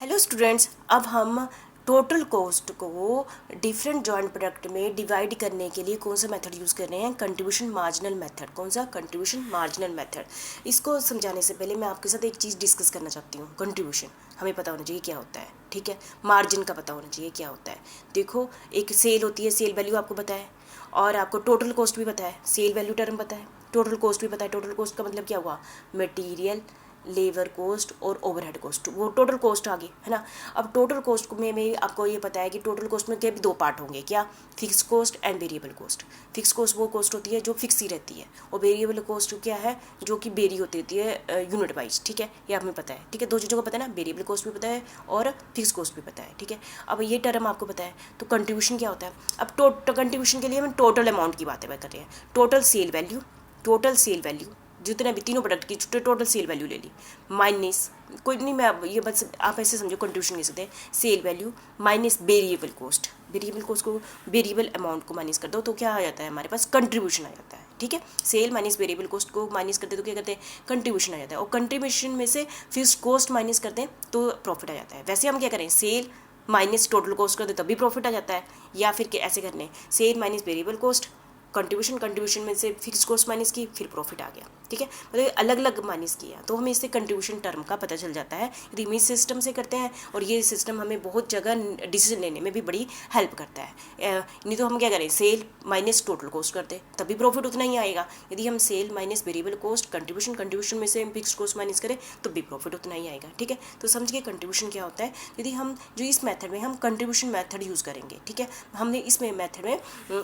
Hello students, अब हम total cost को डिफरेंट जॉइंट प्रोडक्ट में डिवाइड करने के लिए कौन सा मेथड यूज़ कर रहे हैं? Contribution marginal method. कौन सा? Contribution marginal method. इसको समझाने से पहले मैं आपके साथ एक चीज़ डिस्कस करना चाहती हूँ। कंट्रीब्यूशन हमें पता होना चाहिए क्या होता है, ठीक है। मार्जिन का पता होना चाहिए क्या होता है। देखो, एक सेल होती है, सेल वैल्यू आपको पता है, और आपको टोटल कॉस्ट भी पता है। सेल वैल्यू टर्म पता है, टोटल कॉस्ट भी पता है। टोटल कॉस्ट का मतलब क्या हुआ? मटेरियल, लेबर कॉस्ट और ओवरहेड कॉस्ट, वो टोटल कॉस्ट आ गई, है ना। अब टोटल कॉस्ट में आपको ये पता है कि टोटल कॉस्ट में क्या भी दो पार्ट होंगे, क्या? Fix cost and variable cost. Fix cost वो कॉस्ट होती है जो फिक्स ही रहती है, और वेरिएबल कॉस्ट क्या है? जो कि वेरी होती है यूनिट वाइज, ठीक है। ये हमें पता है, ठीक है। दो चीज़ों को पता है ना, वेरिएबल कॉस्ट भी पता है और फिक्स कॉस्ट भी पता है, ठीक है। अब ये टर्म आपको पता है, तो कंट्रीब्यूशन क्या होता है? अब कंट्रीब्यूशन के लिए हम टोटल अमाउंट की बातें कर रहे हैं। Total sale value, total sale value जितने भी तीनों प्रोडक्ट की टोटल सेल वैल्यू ले ली, माइनस, कोई नहीं, मैं अब ये बस आप ऐसे समझो, कंट्रीब्यूशन कह सकते हैं, sale value minus variable cost. Variable cost को, वेरिएबल अमाउंट को माइनस कर दो तो क्या आ जाता है हमारे पास? कंट्रीब्यूशन आ जाता है, ठीक है। सेल माइनस वेरिएबल कॉस्ट को माइनस करते तो क्या करते हैं? कंट्रीब्यूशन आ जाता है। और कंट्रीब्यूशन में से फिक्स कॉस्ट माइनस करते हैं तो प्रॉफिट आ जाता है। वैसे हम क्या करें? सेल माइनस टोटल कॉस्ट कर दे तभी प्रॉफिट आ जाता है, या फिर ऐसे करने, sale minus variable cost, contribution में से फिक्स कॉस्ट माइनस की, फिर प्रॉफिट आ गया, ठीक है। मतलब अलग अलग माइनस किया तो हमें इससे कंट्रीब्यूशन टर्म का पता चल जाता है। यदि हम इस सिस्टम से करते हैं, और ये सिस्टम हमें बहुत जगह डिसीजन लेने में भी बड़ी हेल्प करता है। नहीं तो हम क्या करें? सेल माइनस टोटल कॉस्ट करते तभी प्रॉफिट उतना ही आएगा। यदि हम sale minus variable cost, contribution में से हम फिक्स कॉस्ट माइनस करें तो भी प्रॉफिट उतना ही आएगा, ठीक है। तो समझिए कंट्रीब्यूशन क्या होता है। यदि हम जो इस मेथड में हम कंट्रीब्यूशन मेथड यूज़ करेंगे, ठीक है। हमने इसमें मेथड में,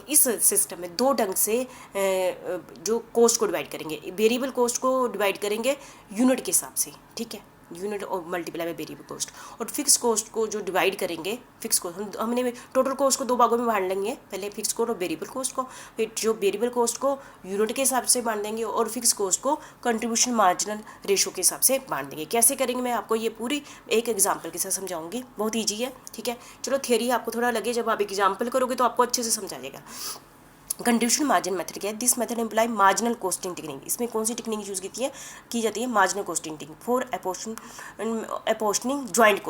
इस सिस्टम में दो ढंग से जो कॉस्ट को डिवाइड करेंगे, वेरिएबल कॉस्ट को डिवाइड करेंगे यूनिट के हिसाब से, ठीक है। यूनिट और मल्टीप्लाई बाय वेरिएबल कॉस्ट। और फिक्स कॉस्ट को जो डिवाइड करेंगे, फिक्स कॉस्ट हमने टोटल कॉस्ट को दो भागों में बांट लेंगे, पहले फिक्स कॉस्ट और वेरिएबल कॉस्ट को। फिर जो वेरिएबल कॉस्ट को यूनिट के हिसाब से बांट देंगे, और फिक्स कॉस्ट को कंट्रीब्यूशन मार्जिनल रेशो के हिसाब से बांट देंगे। कैसे करेंगे मैं आपको ये पूरी एक एग्जाम्पल के साथ समझाऊंगी, बहुत ईजी है, ठीक है। चलो, थियरी आपको थोड़ा लगे, जब आप एग्जाम्पल करोगे तो आपको अच्छे से समझ आ जाएगा। कंट्रीब्यूशन मार्जिन मेथड क्या है? This method imply marginal costing technique. इसमें कौन सी टेक्निक यूज़ की जाती है? Marginal costing technique for apportioning joint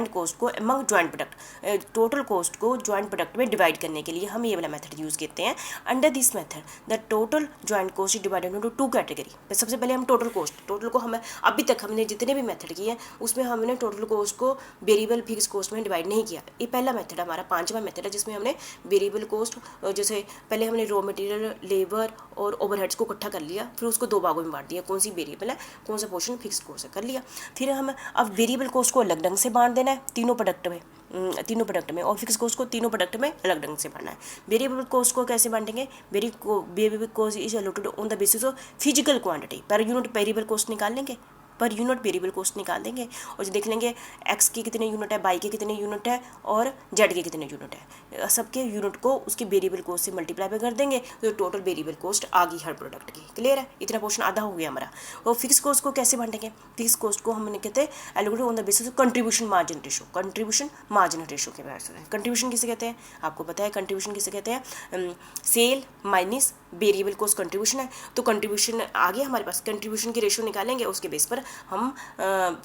cost को among joint product. Total cost को ज्वाइंट प्रोडक्ट में डिवाइड करने के लिए हम ये वाला मेथड यूज़ करते हैं। Under this method the total joint cost is divided into two category. सबसे पहले हम टोटल को हम अभी तक हमने जितने भी मेथड किए हैं उसमें हमने टोटल कॉस्ट को वेरिएबल फिक्स कॉस्ट में डिवाइड नहीं किया। ये पहला मेथड हमारा, पांचवा मेथड है, जिसमें हमने वेरिएबल कॉस्ट, जैसे पहले हमने रॉ मटेरियल, लेबर और ओवरहेड्स को इकट्ठा कर लिया, फिर उसको दो भागों में बांट दिया, कौन सी वेरिएबल है, कौन सा पोर्शन फिक्स कॉस्ट है, कर लिया। फिर हम अब वेरिएबल कॉस्ट को अलग ढंग से बांट देना है तीनों प्रोडक्ट में, और फिक्स कॉस्ट को तीनों प्रोडक्ट में अलग ढंग से बांटना है। वेरिएबल कॉस्ट को कैसे बांटेंगे? Variable cost is allotted on the basis of physical quantity. Per unit variable cost निकाल लेंगे, पर यूनिट वेरिएबल कॉस्ट निकाल देंगे, और जो देख लेंगे एक्स के कितने यूनिट है, वाई के कितने यूनिट है, और जेड के कितने यूनिट है, सबके यूनिट को उसके वेरिएबल कॉस्ट से मल्टीप्लाई कर देंगे तो टोटल वेरिएबल कॉस्ट आ गई हर प्रोडक्ट की। क्लियर है? इतना पोर्शन आधा हो गया हमारा। और फिक्स कॉस्ट को कैसे बांटेंगे? फिक्स कॉस्ट को हमने कहते हैं allocated on the basis of contribution margin ratio. Contribution margin ratio के बारे में कंट्रीब्यूशन किसे कहते हैं? आपको पता है कंट्रीब्यूशन किसे कहते हैं? Sale minus variable cost contribution है। तो कंट्रीब्यूशन आ गया हमारे पास, कंट्रीब्यूशन की रेशो निकालेंगे, उसके बेस पर हम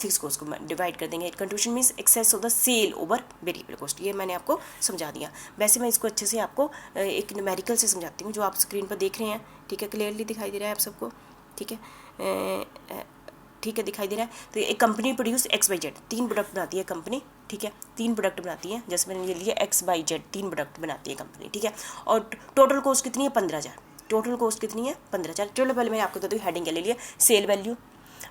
फिक्स कॉस्ट को डिवाइड कर देंगे। Contribution means excess of the sale over variable cost. ये मैंने आपको समझा दिया। वैसे मैं इसको अच्छे से आपको एक न्यूमेरिकल से समझाती हूँ, जो आप स्क्रीन पर देख रहे हैं, ठीक है। क्लियरली दिखाई दे रहा है आप सबको? ठीक है, ठीक है, दिखाई दे रहा है। तो एक company produce X Y Z, तीन प्रोडक्ट बनाती है कंपनी, ठीक है। तीन प्रोडक्ट बनाती है, जैसे मैंने ये लिया एक्स वाई जेड, तीन प्रोडक्ट बनाती है कंपनी, ठीक है। और टोटल कॉस्ट कितनी है? 15,000। टोटल कॉस्ट कितनी है? 15,000। चलो पहले मैं आपको बता दूँ हेडिंग क्या ले लिया, सेल वैल्यू।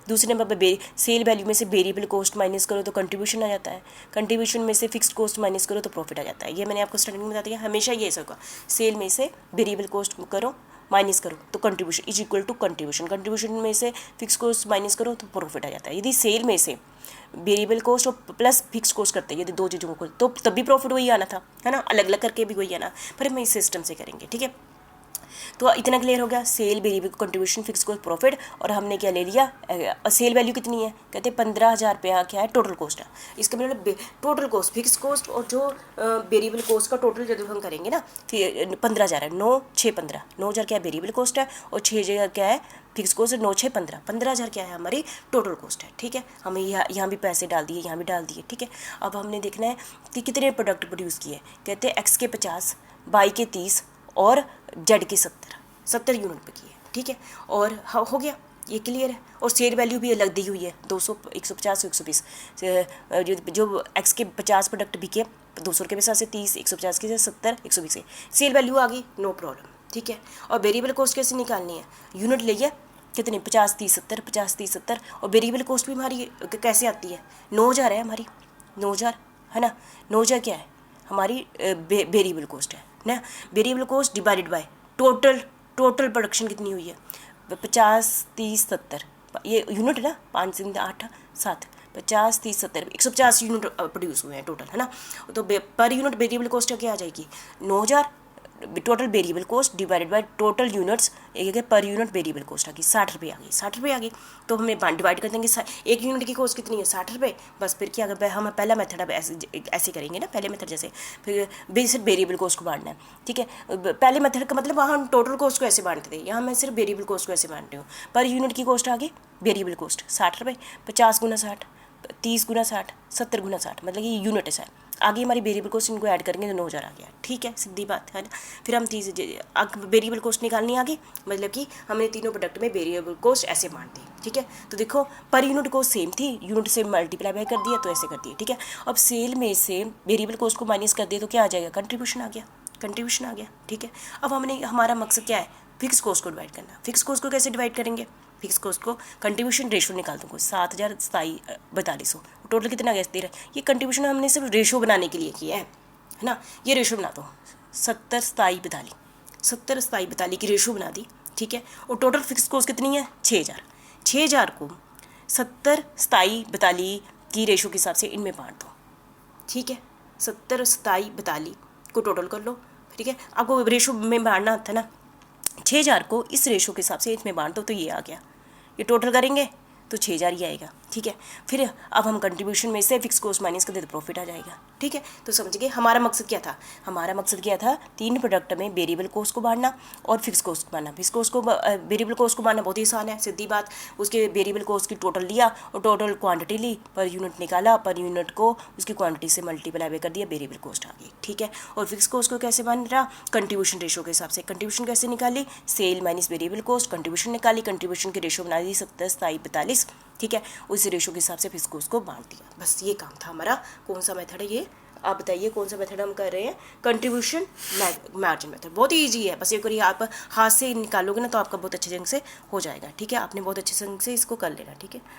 दूसरे नंबर पर सेल वैल्यू में से वेरिएबल कॉस्ट माइनस करो तो कंट्रीब्यूशन आ जाता है। कंट्रीब्यूशन में से फिक्स्ड कॉस्ट माइनस करो तो प्रॉफिट आ जाता है। ये मैंने आपको स्टार्टिंग में बता दिया, हमेशा ये ऐसा होगा, सेल में से वेरिएबल कॉस्ट करो माइनस करो तो contribution is equal to contribution में से फिक्स कॉस्ट माइनस करो तो प्रॉफिट आ जाता है। यदि सेल में से वेरिएबल कॉस्ट और प्लस फिक्स कॉस्ट करते हैं, यदि दो चीज़ों को, तो तब भी प्रॉफिट वही आना था, है ना। अलग अलग करके भी वही आना, पर हम इस सिस्टम से करेंगे, ठीक है। तो इतना क्लियर हो गया, cell variable contribution fix cost profit. और हमने क्या ले लिया, सेल वैल्यू कितनी है, कहते हैं 15,000 रुपया क्या है टोटल कॉस्ट है। इसका मतलब टोटल कॉस्ट फिक्स कॉस्ट और जो वेरिएबल कॉस्ट का टोटल जब हम करेंगे ना, फिर 15,000 है, 9 6 15, 9,000 क्या है वेरिएबल कॉस्ट है और 6,000 क्या है फिक्स कॉस्ट है, 9 6 15, 15,000 क्या है हमारी टोटल कॉस्ट है। ठीक है, हमें यहाँ भी पैसे डाल दिए, यहाँ भी डाल दिए। ठीक है, अब हमने देखना है कि कितने प्रोडक्ट प्रोड्यूस किए। कहते हैं एक्स के 50, वाई के 30 और जेड के 70 यूनिट पे किए। ठीक है, और हो गया, ये क्लियर है। और सेल वैल्यू भी अलग दी हुई है, 200 150 120। जो एक्स के 50 प्रोडक्ट बिके 200 के हिसाब से 30, 150 के 70, 120 के सेल वैल्यू आ गई, नो प्रॉब्लम। ठीक है, और वेरिएबल कॉस्ट कैसे निकालनी है, यूनिट लिए कितने 50 30 70, 50 30 70। और वेरिएबल कॉस्ट भी हमारी कैसे आती है, 9,000 है हमारी, 9,000 है ना, 9,000 क्या है हमारी वेरिएबल कॉस्ट है ना। Variable cost divided by total production कितनी हुई है, 50 30 70, ये यूनिट है ना, 5 3 8 7, 50 30 70, 150 यूनिट प्रोड्यूस हुए हैं टोटल, है ना। तो पर यूनिट वेरिएबल कॉस्ट क्या आ जाएगी, 9,000 total variable cost divided by total units, एक पर यूनिट वेरिएबल कॉस्ट आ गई 60 रुपये आ गई, 60 रुपये आ गई। तो हमें डिवाइड कर देंगे, एक यूनिट की कॉस्ट कितनी है 60 रुपये। बस फिर क्या अगर हम पहला मेथड अब ऐसे करेंगे ना, पहले मेथड जैसे फिर सिर्फ वेरिएबल कॉस्ट को बांटना है। ठीक है, पहले मेथड का मतलब वहाँ हम टोटल कॉस्ट को ऐसे बांटते थे, यहाँ मैं सिर्फ वेरिएबल कॉस्ट को ऐसे बांट रही हूँ। पर यूनिट की कॉस्ट आ गई वेरिएबल कॉस्ट 60 रुपये, 50 गुना 60, 30 गुना 60, 70 गुना 60, मतलब ये यूनिट है सर। आगे हमारी वेरिएबल कॉस्ट इनको ऐड करेंगे तो 9,000 आ गया। ठीक है, सीधी बात है ना। फिर हम वेरिएबल कॉस्ट निकालनी आगे, मतलब कि हमने तीनों प्रोडक्ट में वेरिएबल कॉस्ट ऐसे बांट दी। ठीक है, तो देखो पर यूनिट कॉस्ट सेम थी, यूनिट से मल्टीप्लाई बाय कर दिया तो ऐसे कर दिया। ठीक है, अब सेल में से वेरिएबल कॉस्ट को माइनस कर दिया तो क्या आ जाएगा, कंट्रीब्यूशन आ गया, कंट्रीब्यूशन आ गया। ठीक है, अब हमने हमारा मकसद क्या है, फिक्स कॉस्ट को डिवाइड करना। फिक्स कॉस्ट को कैसे डिवाइड करेंगे, फिक्स कॉस्ट को कंट्रीब्यूशन रेशो निकाल दूँगा, 7,000 4200 टोटल कितना गैस दे रहा है। ये कंट्रीब्यूशन हमने सिर्फ रेशो बनाने के लिए किया है ना। ये रेशो बना दो, 70 27 70 27 की रेशो बना दी। ठीक है, और टोटल फिक्स कॉस्ट कितनी है 6,000। 6,000 को 70 27 की रेशो के हिसाब से इनमें बांट दो। ठीक है, 70 27 को टोटल कर लो। ठीक है, आपको रेशो में बांटना था ना, 6,000 को इस रेशो के हिसाब से इसमें बांट दो तो ये आ गया। ये टोटल करेंगे तो 6,000 ही आएगा। ठीक है, फिर अब हम कंट्रीब्यूशन में से फिक्स कॉस्ट माइनस कर दे तो प्रॉफिट आ जाएगा। ठीक है, तो समझ गए हमारा मकसद क्या था, हमारा मकसद क्या था, 3 प्रोडक्ट में वेरिएबल कॉस्ट को बांटना और फिक्स कॉस्ट को बांटना। फिक्स कॉस्ट को वेरिएबल कॉस्ट को बांटना बहुत ही आसान है, सीधी बात। उसके वेरिएबल कॉस्ट की टोटल लिया और टोटल क्वांटिटी ली, पर यूनिट निकाला, पर यूनिट को उसकी क्वांटिटी से मल्टीप्लाई कर दिया, वेरिएबल कॉस्ट आ गई। ठीक है, और फिक्स कॉस्ट को कैसे बांट रहा, कंट्रीब्यूशन रेशो के हिसाब से। कंट्रीब्यूशन कैसे निकाली, sale minus variable cost, contribution निकाली, कंट्रीब्यूशन की रेशो बना दी 70 27 42। ठीक है, उस रेशो के हिसाब से फिक्स कॉस्ट को बांट दिया। बस ये काम था हमारा। कौन सा मेथड है ये, आप बताइए कौन सा मेथड हम कर रहे हैं, कंट्रीब्यूशन मार्जिन मेथड। बहुत ही ईजी है, बस एक बार आप हाथ से निकालोगे ना तो आपका बहुत अच्छे ढंग से हो जाएगा। ठीक है, आपने बहुत अच्छे ढंग से इसको कर लेना। ठीक है।